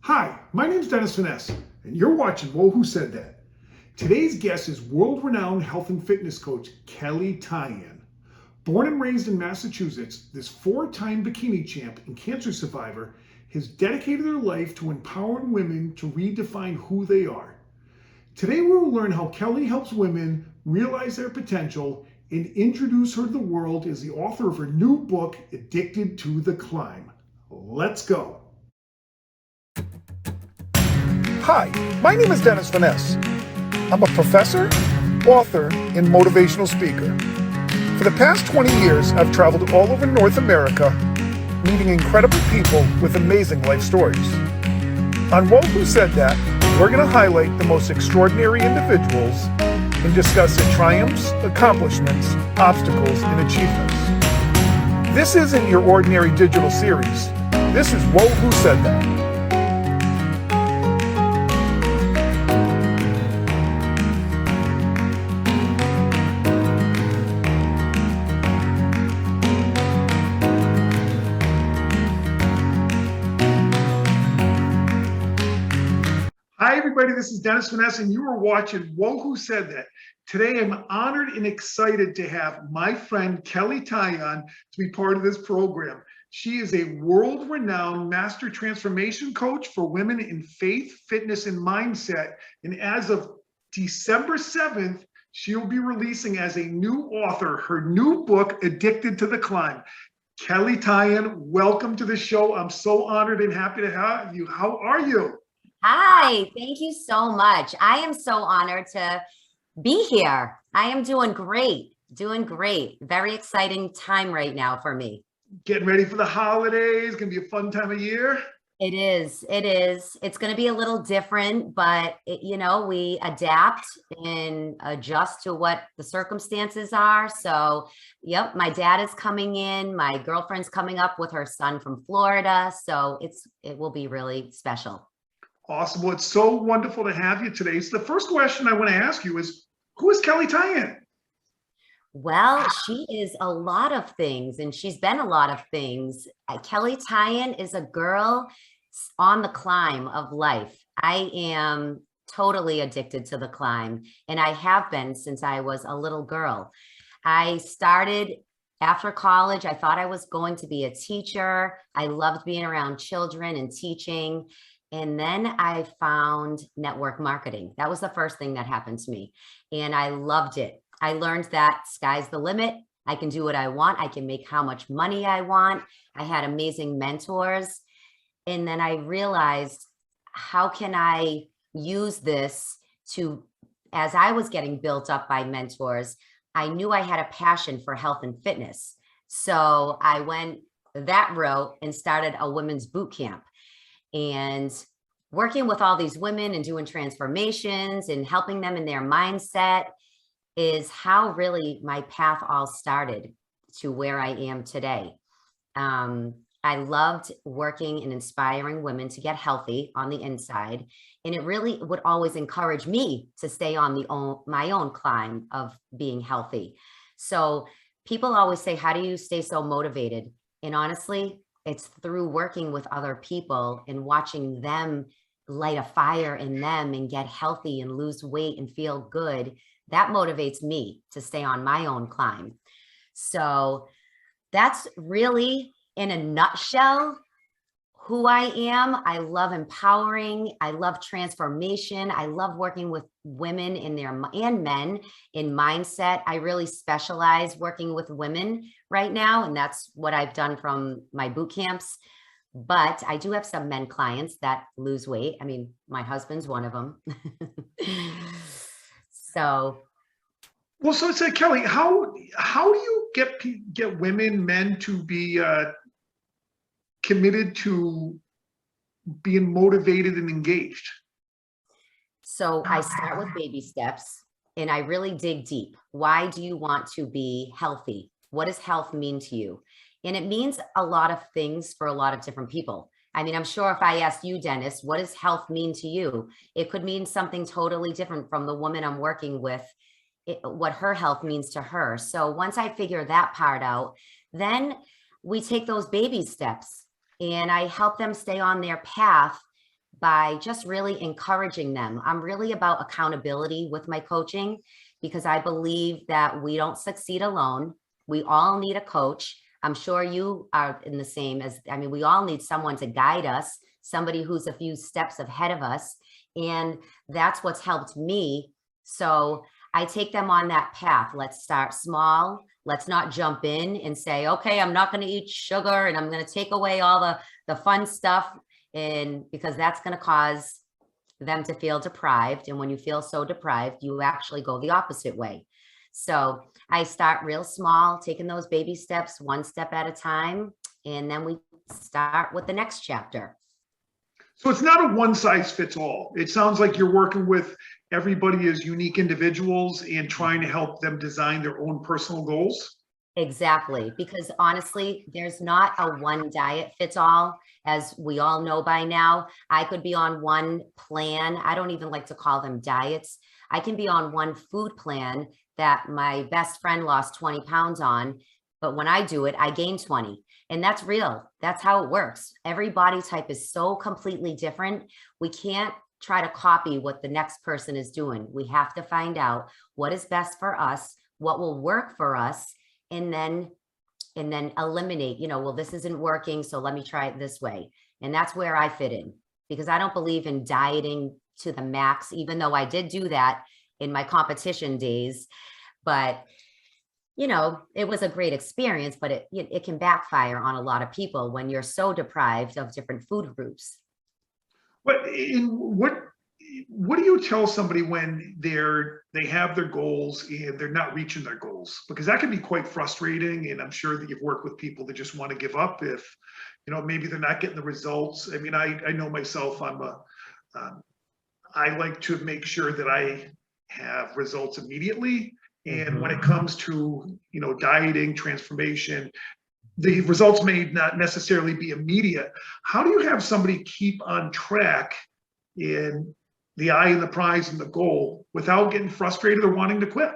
Hi, my name's Dennis Finesse, and you're watching Whoa, Who Said That? Today's guest is world-renowned health and fitness coach Kelley Tyan. Born and raised in Massachusetts, this four-time bikini champ and cancer survivor has dedicated their life to empowering women to redefine who they are. Today we will learn how Kelley helps women realize their potential and introduce her to the world as the author of her new book, Addicted to the Climb. Let's go. Hi, my name is Dennis Finesse. I'm a professor, author, and motivational speaker. For the past 20 years, I've traveled all over North America, meeting incredible people with amazing life stories. On Whoa, Who Said That, we're going to highlight the most extraordinary individuals and discuss their triumphs, accomplishments, obstacles, and achievements. This isn't your ordinary digital series. This is Whoa, Who Said That? Hi, everybody. This is Dennis Finesse, and you are watching Whoa, Who Said That? Today, I'm honored and excited to have my friend Kelley Tyan to be part of this program. She is a world-renowned master transformation coach for women in faith, fitness, and mindset. And as of December 7th, she'll be releasing as a new author her new book, Addicted to the Climb. Kelley Tyan, welcome to the show. I'm so honored and happy to have you. How are you? Hi, thank you so much. I am so honored to be here. I am doing great, doing great. Very exciting time right now for me. Getting ready for the holidays. Gonna be a fun time of year. It is, it is. It's going to be a little different, but we adapt and adjust to what the circumstances are. So, yep, my dad is coming in. My girlfriend's coming up with her son from Florida. So it will be really special. Awesome. Well, it's so wonderful to have you today. So the first question I want to ask you is, who is Kelley Tyan? Well, she is a lot of things, and she's been a lot of things. Kelley Tyan is a girl on the climb of life. I am totally addicted to the climb, and I have been since I was a little girl. I started after college. I thought I was going to be a teacher. I loved being around children and teaching. And then I found network marketing. That was the first thing that happened to me. And I loved it. I learned that sky's the limit. I can do what I want. I can make how much money I want. I had amazing mentors. And then I realized, how can I use this to, as I was getting built up by mentors, I knew I had a passion for health and fitness. So I went that route and started a women's boot camp. And working with all these women and doing transformations and helping them in their mindset is how really my path all started to where I am today. I loved working and inspiring women to get healthy on the inside. And it really would always encourage me to stay on my own climb of being healthy. So people always say, how do you stay so motivated? And honestly, it's through working with other people and watching them light a fire in them and get healthy and lose weight and feel good. That motivates me to stay on my own climb. So that's really, in a nutshell, who I am. I love empowering. I love transformation. I love working with women and men in mindset. I really specialize working with women right now, and that's what I've done from my boot camps. But I do have some men clients that lose weight. I mean, my husband's one of them. So Kelley, how do you get women, men to be committed to being motivated and engaged? So I start with baby steps and I really dig deep. Why do you want to be healthy? What does health mean to you? And it means a lot of things for a lot of different people. I mean, I'm sure if I asked you, Dennis, what does health mean to you? It could mean something totally different from the woman I'm working with, what her health means to her. So once I figure that part out, then we take those baby steps and I help them stay on their path by just really encouraging them. I'm really about accountability with my coaching because I believe that we don't succeed alone. We all need a coach. I'm sure you are in the same as, I mean, we all need someone to guide us, somebody who's a few steps ahead of us. And that's what's helped me. So I take them on that path. Let's start small. Let's not jump in and say, okay, I'm not going to eat sugar and I'm going to take away all the fun stuff. And because that's going to cause them to feel deprived. And when you feel so deprived, you actually go the opposite way. So I start real small, taking those baby steps, one step at a time. And then we start with the next chapter. So it's not a one size fits all. It sounds like you're working with everybody as unique individuals and trying to help them design their own personal goals. Exactly. Because honestly, there's not a one diet fits all. As we all know by now, I could be on one plan. I don't even like to call them diets. I can be on one food plan that my best friend lost 20 pounds on. But when I do it, I gain 20. And that's real. That's how it works. Every body type is so completely different. We can't try to copy what the next person is doing. We have to find out what is best for us, what will work for us, and then eliminate, well, this isn't working, so let me try it this way. And that's where I fit in, because I don't believe in dieting to the max, even though I did do that in my competition days. But it was a great experience, but it can backfire on a lot of people when you're so deprived of different food groups. But what do you tell somebody when they have their goals and they're not reaching their goals? Because that can be quite frustrating. And I'm sure that you've worked with people that just want to give up if, maybe they're not getting the results. I mean, I know myself, I like to make sure that I have results immediately. And when it comes to, dieting, transformation, the results may not necessarily be immediate. How do you have somebody keep on track in the eye and the prize and the goal without getting frustrated or wanting to quit?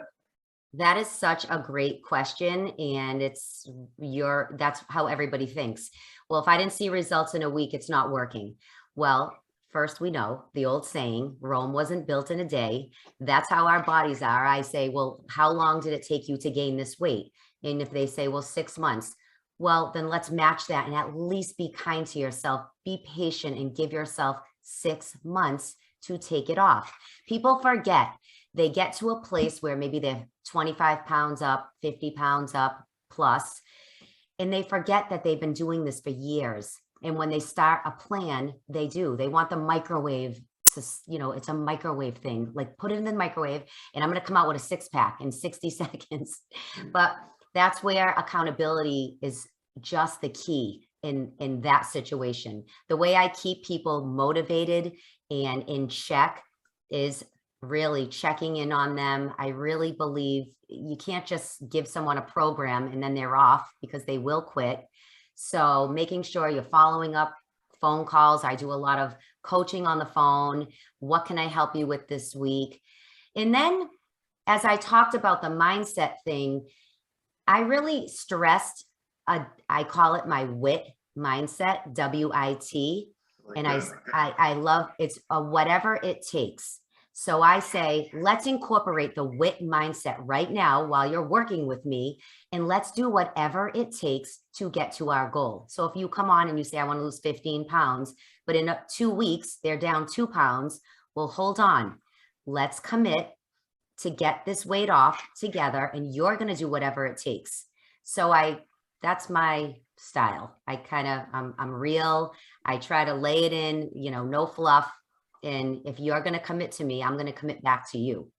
That is such a great question. And that's how everybody thinks. Well, if I didn't see results in a week, it's not working. Well, first, we know the old saying, Rome wasn't built in a day. That's how our bodies are. I say, well, how long did it take you to gain this weight? And if they say, well, 6 months, well, then let's match that and at least be kind to yourself, be patient and give yourself 6 months to take it off. People forget. They get to a place where maybe they're 25 pounds up, 50 pounds up plus, and they forget that they've been doing this for years. And when they start a plan, they want the microwave to, it's a microwave thing, like put it in the microwave and I'm going to come out with a 6-pack in 60 seconds. But that's where accountability is just the key in that situation. The way I keep people motivated and in check is really checking in on them. I really believe you can't just give someone a program and then they're off, because they will quit. So making sure you're following up, phone calls. I do a lot of coaching on the phone. What can I help you with this week? And then as I talked about the mindset thing, I really stressed, I call it my WIT mindset, WIT. And I love it's a whatever it takes. So I say, let's incorporate the WIT mindset right now while you're working with me, and let's do whatever it takes to get to our goal. So if you come on and you say, I want to lose 15 pounds, but in 2 weeks, they're down 2 pounds. Well, hold on. Let's commit to get this weight off together, and you're going to do whatever it takes. So that's my style. I'm real. I try to lay it in, no fluff. And if you're going to commit to me, I'm going to commit back to you.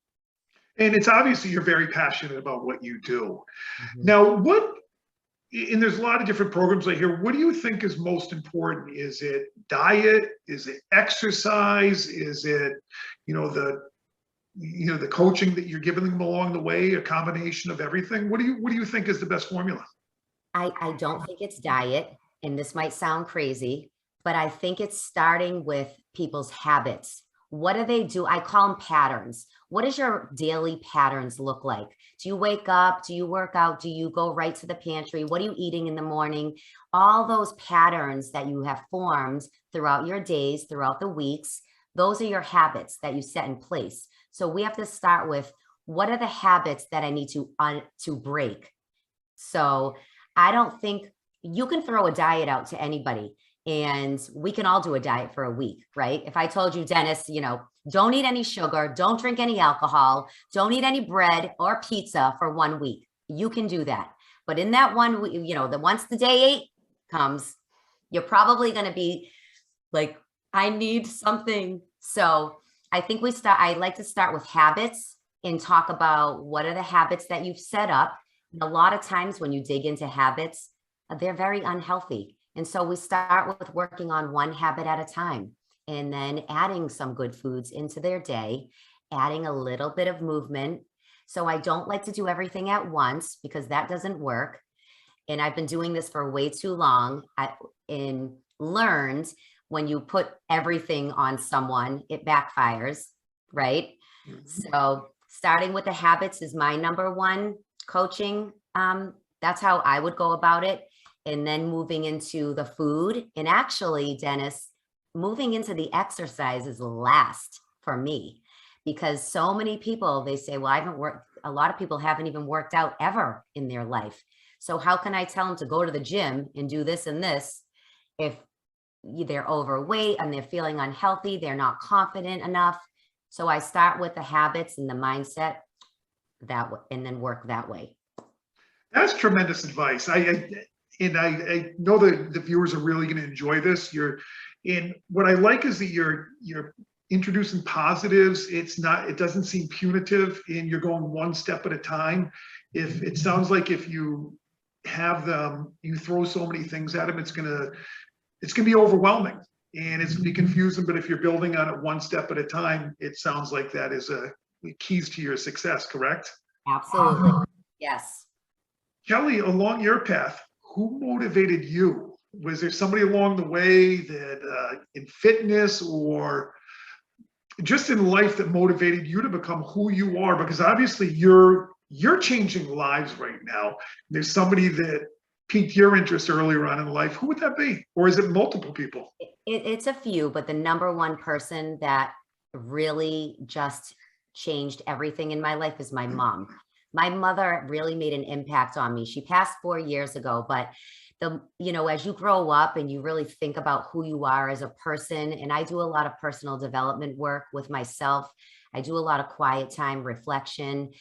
And it's obviously you're very passionate about what you do. Now, and there's a lot of different programs right here. What do you think is most important? Is it diet? Is it exercise? Is it, the coaching that you're giving them along the way, a combination of everything? What do you think is the best formula? I don't think it's diet, and this might sound crazy, but I think it's starting with people's habits. What do they do? I call them patterns. What does your daily patterns look like? Do you wake up? Do you work out? Do you go right to the pantry? What are you eating in the morning? All those patterns that you have formed throughout your days, throughout the weeks, those are your habits that you set in place. So we have to start with, what are the habits that I need to break? So I don't think you can throw a diet out to anybody, and we can all do a diet for a week, right? If I told you, Dennis, don't eat any sugar, don't drink any alcohol, don't eat any bread or pizza for 1 week, you can do that. But in that 1 week, once the day 8 comes, you're probably going to be like, I need something. So I think I like to start with habits and talk about what are the habits that you've set up. And a lot of times when you dig into habits, they're very unhealthy. And so we start with working on one habit at a time, and then adding some good foods into their day, adding a little bit of movement. So I don't like to do everything at once because that doesn't work. And I've been doing this for way too long, and learned when you put everything on someone, it backfires, right? So starting with the habits is my number one coaching. That's how I would go about it. And then moving into the food. And actually, Dennis, moving into the exercise is last for me, because so many people, they say, well, I haven't worked. A lot of people haven't even worked out ever in their life. So how can I tell them to go to the gym and do this and this if they're overweight and they're feeling unhealthy, they're not confident enough? So I start with the habits and the mindset that way, and then work that way. That's tremendous advice. I know that the viewers are really going to enjoy this. And what I like is that you're introducing positives. It doesn't seem punitive, and you're going one step at a time. If it sounds like if you have them, you throw so many things at them, it's gonna be overwhelming and it's gonna be confusing. But if you're building on it one step at a time, it sounds like that is keys to your success, correct? Absolutely. Yes. Kelley, along your path, who motivated you? Was there somebody along the way that in fitness or just in life that motivated you to become who you are? Because obviously you're changing lives right now. There's somebody that piqued your interest earlier on in life. Who would that be? Or is it multiple people? It's a few, but the number one person that really just changed everything in my life is my mom. My mother really made an impact on me. She passed 4 years ago, but as you grow up and you really think about who you are as a person, and I do a lot of personal development work with myself. I do a lot of quiet time reflection.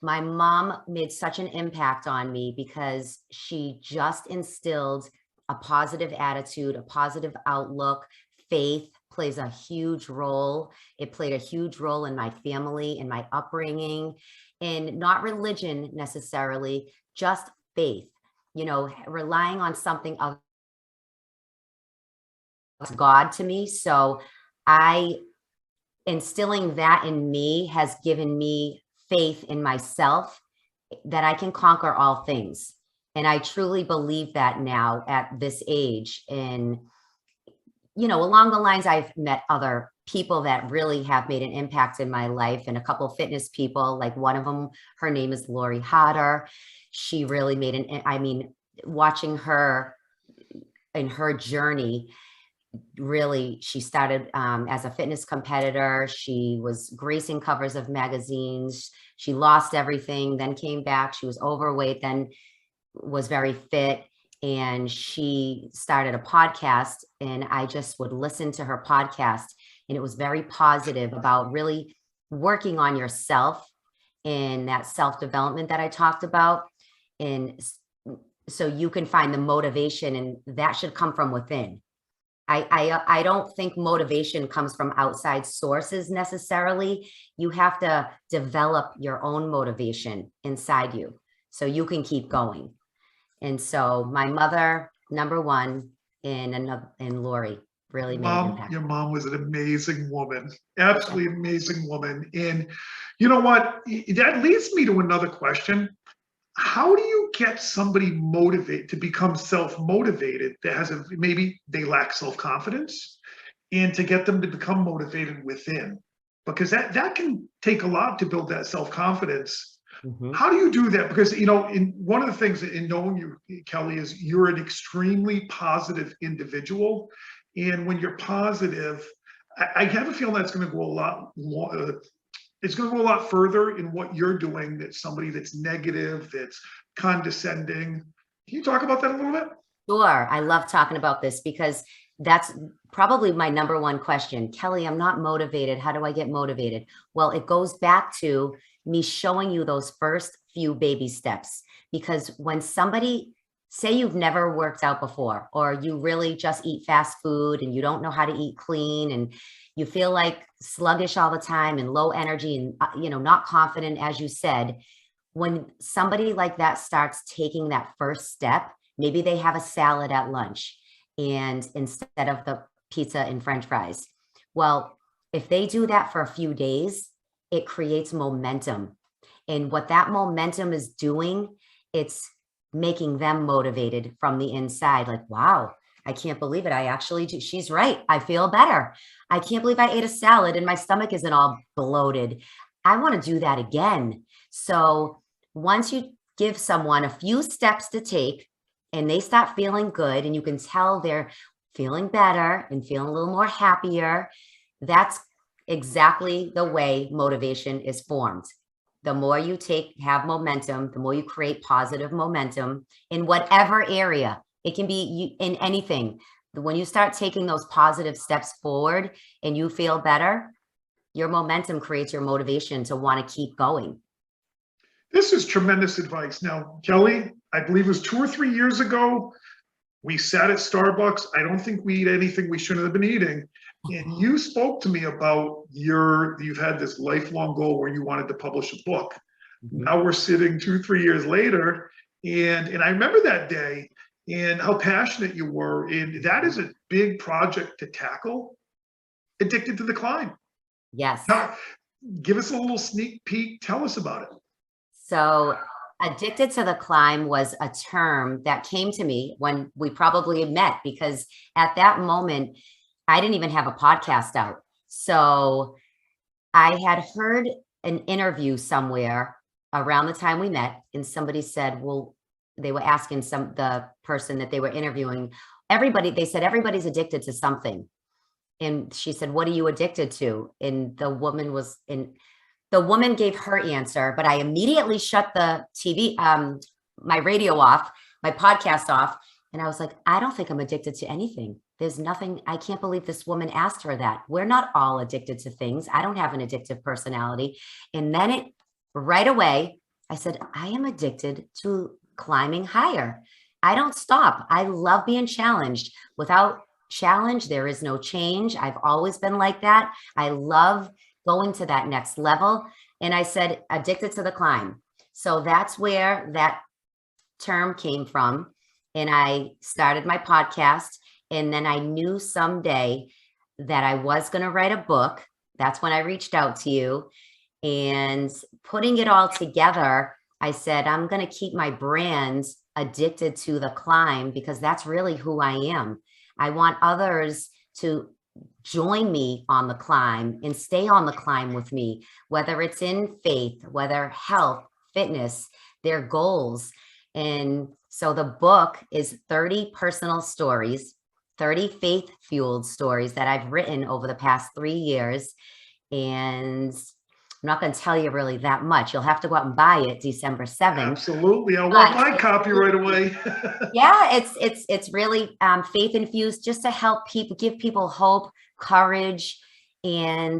My mom made such an impact on me because she just instilled a positive attitude, a positive outlook. Faith plays a huge role. It played a huge role in my family, in my upbringing, and not religion necessarily, just faith, relying on something of God to me. So instilling that in me has given me faith in myself that I can conquer all things. And I truly believe that now at this age. And, along the lines, I've met other people that really have made an impact in my life, and a couple of fitness people, like one of them, her name is Laurie Harter. She really watching her in her journey, really, she started as a fitness competitor. She was gracing covers of magazines. She lost everything, then came back. She was overweight, then was very fit. And she started a podcast, and I just would listen to her podcast. And it was very positive about really working on yourself and that self-development that I talked about. And so you can find the motivation, and that should come from within. I don't think motivation comes from outside sources necessarily. You have to develop your own motivation inside you so you can keep going. And so my mother, number one, and Laurie really made an impact. Your mom was an amazing woman, absolutely amazing woman. And you know what? That leads me to another question. How do you get somebody motivated to become self-motivated that maybe they lack self-confidence and to get them to become motivated within, because that can take a lot to build that self-confidence. Mhm. How do you do that? Because, in one of the things in knowing you, Kelly, is you're an extremely positive individual. And when you're positive, I have a feeling that's going to go a lot it's going to go a lot further in what you're doing than somebody that's negative, that's condescending. Can you talk about that a little bit? Sure. I love talking about this because that's probably my number one question. Kelly, I'm not motivated. How do I get motivated? Well, it goes back to me showing you those first few baby steps. Because when somebody, say you've never worked out before, or you really just eat fast food and you don't know how to eat clean, and you feel like sluggish all the time and low energy and, not confident, as you said, when somebody like that starts taking that first step, maybe they have a salad at lunch and instead of the pizza and french fries. Well, if they do that for a few days, it creates momentum. And what that momentum is doing, it's making them motivated from the inside. Like, wow, I can't believe it. I actually do. She's right. I feel better. I can't believe I ate a salad and my stomach isn't all bloated. I want to do that again. So once you give someone a few steps to take and they start feeling good and you can tell they're feeling better and feeling a little more happier, that's exactly the way motivation is formed. The more you have momentum, the more you create positive momentum in whatever area. It can be in anything. When you start taking those positive steps forward and you feel better, your momentum creates your motivation to want to keep going. This is tremendous advice. Now, Kelly, I believe it was 2 or 3 years ago, we sat at Starbucks. I don't think we eat anything we shouldn't have been eating. And you spoke to me about you've had this lifelong goal where you wanted to publish a book. Mhm. Now we're sitting 2, 3 years later, and I remember that day and how passionate you were. And that is a big project to tackle. Addicted to the Climb. Yes. Now, give us a little sneak peek. Tell us about it. So addicted to the climb was a term that came to me when we probably met, because at that moment, I didn't even have a podcast out. So I had heard an interview somewhere around the time we met, and somebody said, well, they were asking the person that they were interviewing, they said, everybody's addicted to something. And she said, what are you addicted to? And the woman gave her answer, but I immediately shut the TV, my radio off, my podcast off. And I was like, I don't think I'm addicted to anything. There's nothing. I can't believe this woman asked her that. We're not all addicted to things. I don't have an addictive personality. And then right away, I said, I am addicted to climbing higher. I don't stop. I love being challenged. Without challenge, there is no change. I've always been like that. I love going to that next level. And I said, addicted to the climb. So that's where that term came from. And I started my podcast. And then I knew someday that I was going to write a book. That's when I reached out to you. And putting it all together, I said, I'm going to keep my brand addicted to the climb, because that's really who I am. I want others to join me on the climb and stay on the climb with me, whether it's in faith, whether health, fitness, their goals. And so the book is 30 personal stories, 30 faith-fueled stories that I've written over the past 3 years. And I'm not going to tell you really that much. You'll have to go out and buy it December 7th. Absolutely. I want my copy right away. Yeah, it's really faith infused, just to help people, give people hope, courage, and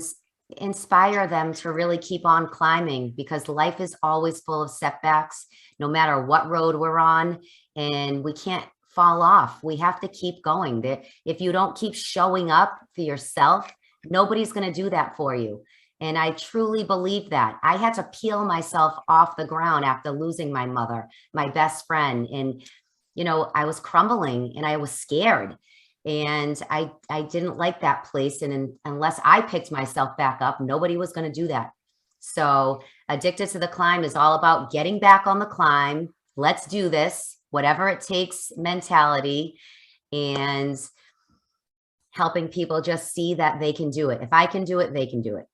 inspire them to really keep on climbing, because life is always full of setbacks, no matter what road we're on, and we can't fall off. We have to keep going. If you don't keep showing up for yourself, nobody's going to do that for you. And I truly believe that. I had to peel myself off the ground after losing my mother, my best friend. And, I was crumbling and I was scared. And I didn't like that place. And unless I picked myself back up, nobody was going to do that. So Addicted to the Climb is all about getting back on the climb. Let's do this, whatever it takes mentality. And helping people just see that they can do it. If I can do it, they can do it.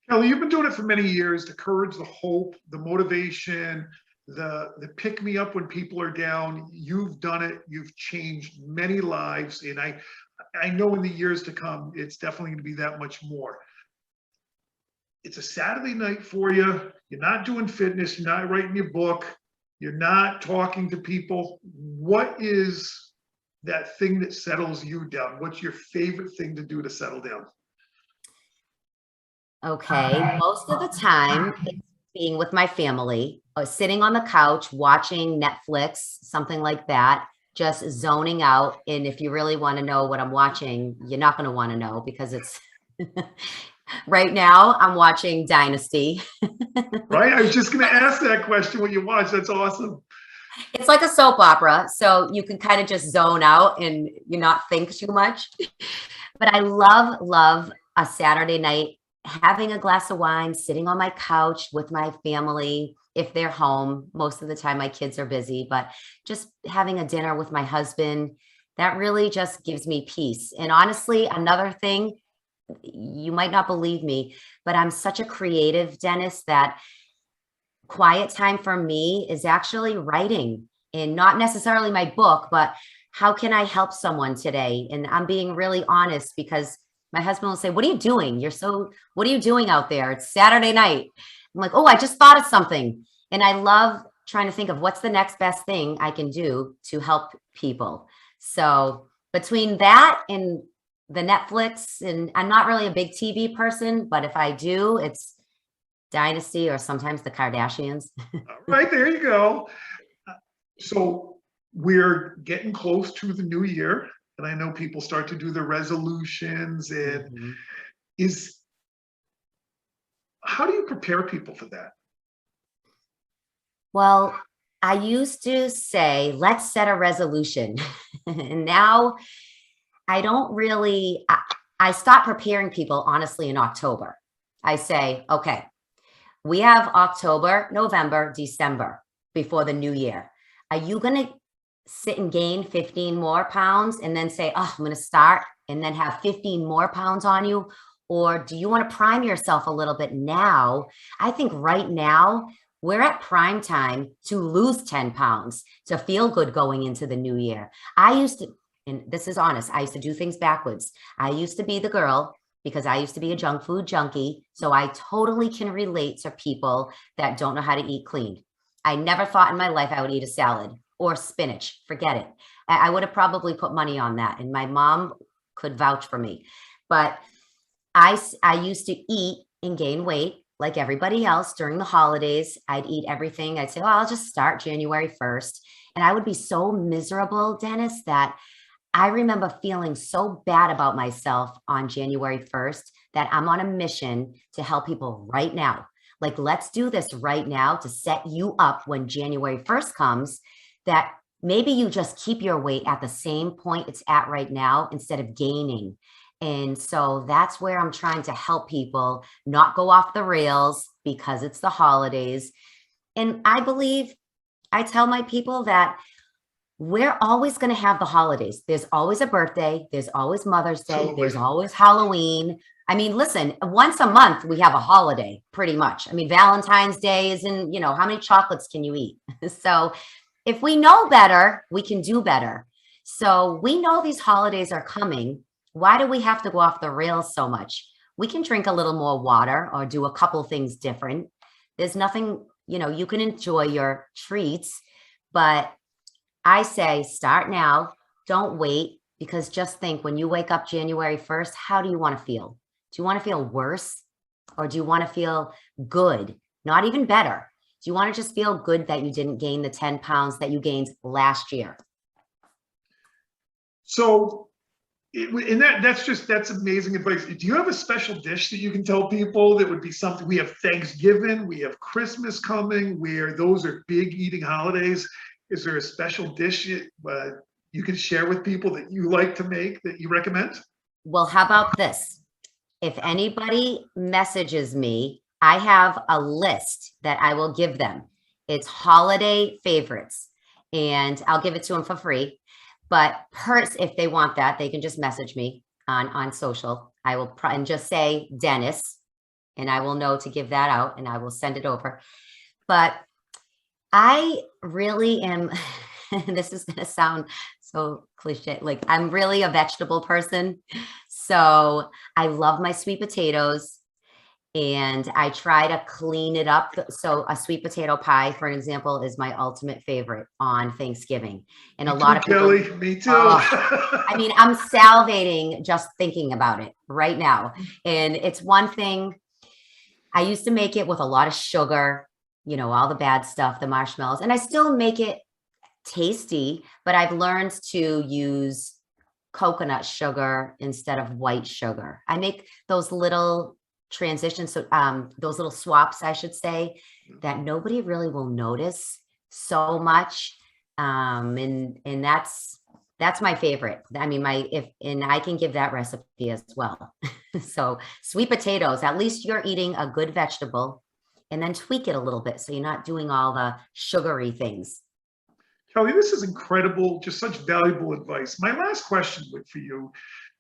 Kelly, you've been doing it for many years. The courage, the hope, the motivation, the pick me up when people are down. You've done it. You've changed many lives. And I know in the years to come, it's definitely going to be that much more. It's a Saturday night for you. You're not doing fitness. You're not writing your book. You're not talking to people. What is that thing that settles you down? What's your favorite thing to do to settle down? Okay. Most of the time, it's being with my family, or sitting on the couch, watching Netflix, something like that, just zoning out. And if you really want to know what I'm watching, you're not going to want to know because it's right now I'm watching Dynasty. Right? I was just going to ask that question when you watch. That's awesome. It's like a soap opera, so you can kind of just zone out and you not think too much. But I love a Saturday night, having a glass of wine, sitting on my couch with my family. If they're home, most of the time my kids are busy, but just having a dinner with my husband, that really just gives me peace. And honestly, another thing, you might not believe me, but I'm such a creative, Dennis, that quiet time for me is actually writing, and not necessarily my book, but how can I help someone today? And I'm being really honest because my husband will say, what are you doing? What are you doing out there? It's Saturday night. I'm like, oh, I just thought of something. And I love trying to think of what's the next best thing I can do to help people. So between that and the Netflix, and I'm not really a big TV person, but if I do, it's Dynasty or sometimes the Kardashians. Right, there you go. So we're getting close to the new year, and I know people start to do the resolutions. And how do you prepare people for that? Well, I used to say, let's set a resolution. And now I don't really, I stopped preparing people honestly in October. I say, okay, we have October, November, December before the new year. Are you going to sit and gain 15 more pounds and then say, oh, I'm going to start and then have 15 more pounds on you? Or do you want to prime yourself a little bit now? I think right now we're at prime time to lose 10 pounds to feel good going into the new year. I used to, and this is honest, I used to do things backwards. I used to be the girl because I used to be a junk food junkie. So I totally can relate to people that don't know how to eat clean. I never thought in my life I would eat a salad or spinach. Forget it. I would have probably put money on that. And my mom could vouch for me. But I used to eat and gain weight like everybody else during the holidays. I'd eat everything. I'd say, oh, I'll just start January 1st. And I would be so miserable, Dennis, that I remember feeling so bad about myself on January 1st that I'm on a mission to help people right now. Like, let's do this right now to set you up when January 1st comes, that maybe you just keep your weight at the same point it's at right now instead of gaining. And so that's where I'm trying to help people not go off the rails because it's the holidays. And I tell my people that we're always going to have the holidays. There's always a birthday. There's always Mother's Day. Absolutely. There's always Halloween. I mean, listen, once a month, we have a holiday pretty much. I mean, Valentine's Day is in, how many chocolates can you eat? So if we know better, we can do better. So we know these holidays are coming. Why do we have to go off the rails so much? We can drink a little more water or do a couple things different. There's nothing, you can enjoy your treats, but I say start now, don't wait, because just think when you wake up January 1st, how do you want to feel? Do you want to feel worse or do you want to feel good? Not even better. Do you want to just feel good that you didn't gain the 10 pounds that you gained last year? So, and that's amazing advice. Do you have a special dish that you can tell people that would be something? We have Thanksgiving, we have Christmas coming, where those are big eating holidays. Is there a special dish you can share with people that you like to make that you recommend? Well, how about this? If anybody messages me, I have a list that I will give them. It's holiday favorites, and I'll give it to them for free. But if they want that, they can just message me. on social. I will and just say Dennis, and I will know to give that out, and I will send it over. But I really am, this is going to sound so cliche, like I'm really a vegetable person. So I love my sweet potatoes and I try to clean it up. So a sweet potato pie, for an example, is my ultimate favorite on Thanksgiving. And Me a lot too, of people, Kelly. Me too. oh, I mean, I'm salivating just thinking about it right now. And it's one thing, I used to make it with a lot of sugar, you know, all the bad stuff, the marshmallows, and I still make it tasty, but I've learned to use coconut sugar instead of white sugar. I make those little transitions, so those little swaps, I should say, that nobody really will notice so much. And that's my favorite. I mean, and I can give that recipe as well. So sweet potatoes, at least you're eating a good vegetable, and then tweak it a little bit so you're not doing all the sugary things. Kelly, this is incredible, just such valuable advice. My last question for you,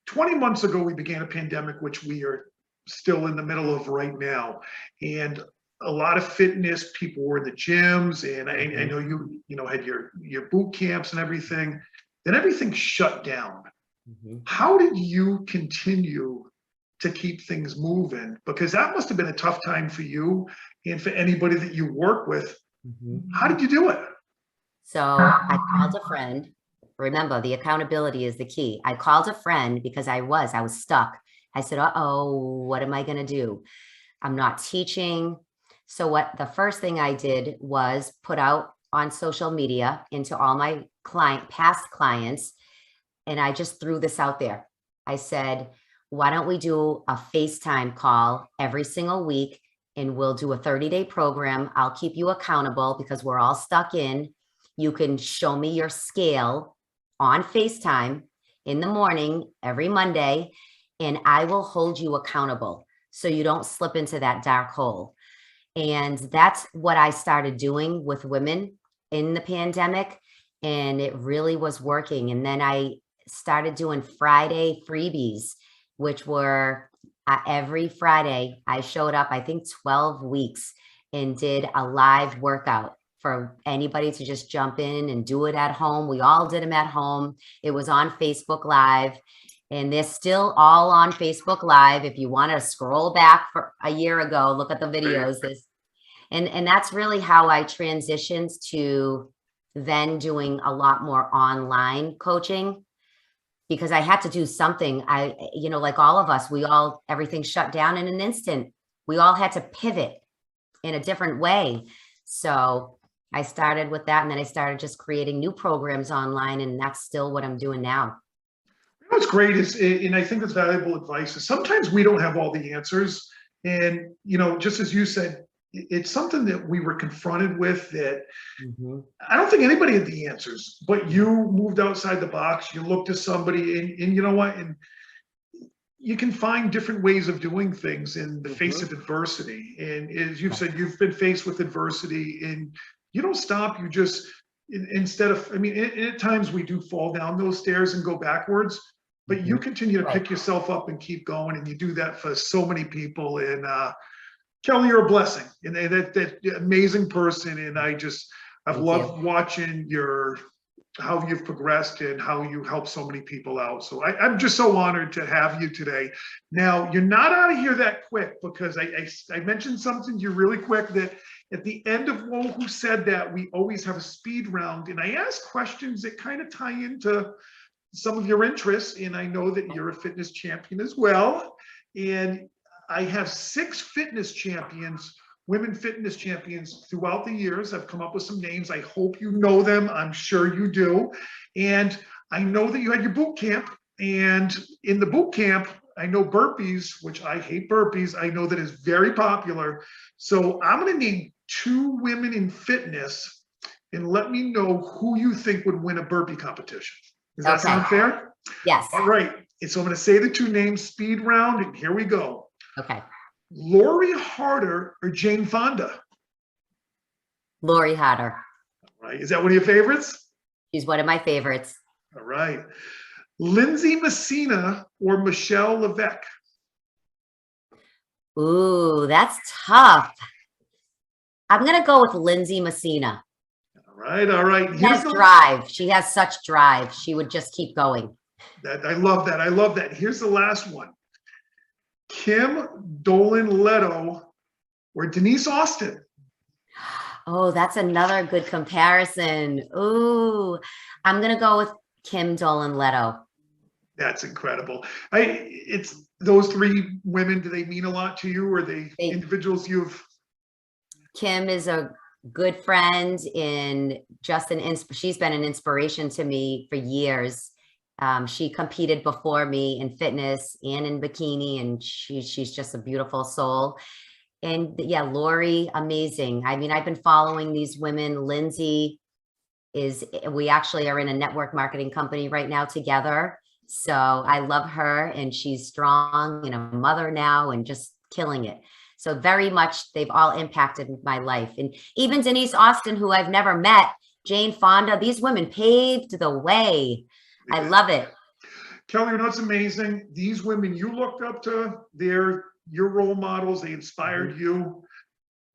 20 months ago, we began a pandemic, which we are still in the middle of right now. And a lot of fitness people were in the gyms, and I know you had your boot camps and everything. Then everything shut down. How did you continue to keep things moving? Because that must have been a tough time for you and for anybody that you work with. How did you do it? So I called a friend. Remember, the accountability is the key. I called a friend because I was stuck. I said, uh-oh, what am I going to do? I'm not teaching. So the first thing I did was put out on social media into all my past clients. And I just threw this out there. I said, why don't we do a FaceTime call every single week, and we'll do a 30-day program. I'll keep you accountable because we're all stuck in. You can show me your scale on FaceTime in the morning every Monday, and I will hold you accountable so you don't slip into that dark hole. And that's what I started doing with women in the pandemic, and it really was working. And then I started doing Friday freebies, which were every Friday I showed up, I think 12 weeks, and did a live workout for anybody to just jump in and do it at home. We all did them at home. It was on Facebook Live, and they're still all on Facebook Live. If you want to scroll back for a year ago, look at the videos. And that's really how I transitioned to then doing a lot more online coaching, because I had to do something. Like all of us, everything shut down in an instant. We all had to pivot in a different way. So I started with that, and then I started just creating new programs online, and that's still what I'm doing now. What's great is, and I think that's valuable advice, is sometimes we don't have all the answers. And, just as you said, it's something that we were confronted with that I don't think anybody had the answers, but you moved outside the box. You looked to somebody, and you know what? And you can find different ways of doing things in the face of adversity. And as you've said, you've been faced with adversity, and you don't stop. You just, instead of, at times we do fall down those stairs and go backwards, but you continue to pick yourself up and keep going. And you do that for so many people. And Kelly, you're a blessing, and that amazing person. And I've loved watching how you've progressed and how you help so many people out. So I'm just so honored to have you today. Now, you're not out of here that quick, because I mentioned something to you really quick, that at the end of Who Said That, we always have a speed round, and I ask questions that kind of tie into some of your interests. And I know that you're a fitness champion as well. And I have 6 fitness champions, women fitness champions throughout the years. I've come up with some names. I hope you know them. I'm sure you do. And I know that you had your boot camp. And in the boot camp, I know burpees, which I hate burpees. I know that is very popular. So I'm going to name 2 women in fitness, and let me know who you think would win a burpee competition. Does that sound fair? Yes. All right. And so I'm going to say the 2 names, speed round, and here we go. Okay. Laurie Harter or Jane Fonda? Laurie Harter. All right. Is that one of your favorites? She's one of my favorites. All right. Lindsay Messina or Michelle Levesque? Ooh, that's tough. I'm going to go with Lindsay Messina. All right, all right. She has drive. She has such drive. She would just keep going. I love that. I love that. Here's the last one. Kim, Dolan, Leto, or Denise Austin? Oh, that's another good comparison. Ooh, I'm going to go with Kim, Dolan, Leto. That's incredible. It's those three women. Do they mean a lot to you? Or are they individuals you've? Kim is a good friend in just she's been an inspiration to me for years. She competed before me in fitness and in bikini, and she's just a beautiful soul. And yeah, Laurie, amazing. I mean, I've been following these women. Lindsay we actually are in a network marketing company right now together. So I love her, and she's strong and a mother now and just killing it. So very much they've all impacted my life. And even Denise Austin, who I've never met, Jane Fonda, these women paved the way. I love it. Kelley, you know what's amazing? These women you looked up to, they're your role models. They inspired you.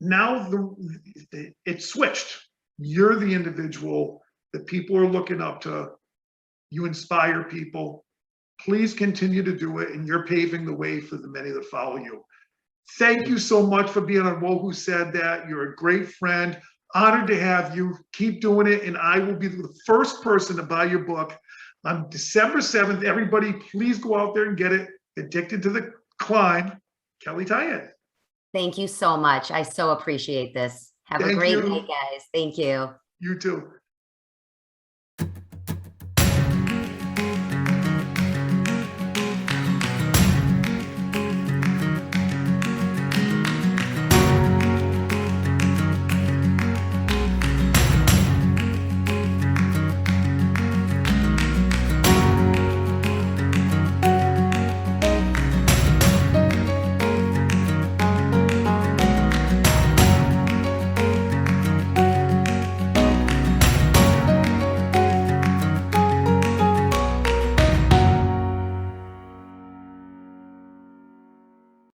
Now it switched. You're the individual that people are looking up to. You inspire people. Please continue to do it, and you're paving the way for the many that follow you. Thank you so much for being on Whoa Who Said That. You're a great friend. Honored to have you. Keep doing it, and I will be the first person to buy your book on December 7th. Everybody, please go out there and get it. Addicted to the Climb, Kelley Tyan. Thank you so much. I so appreciate this. Have a great night, guys. Thank you. You too.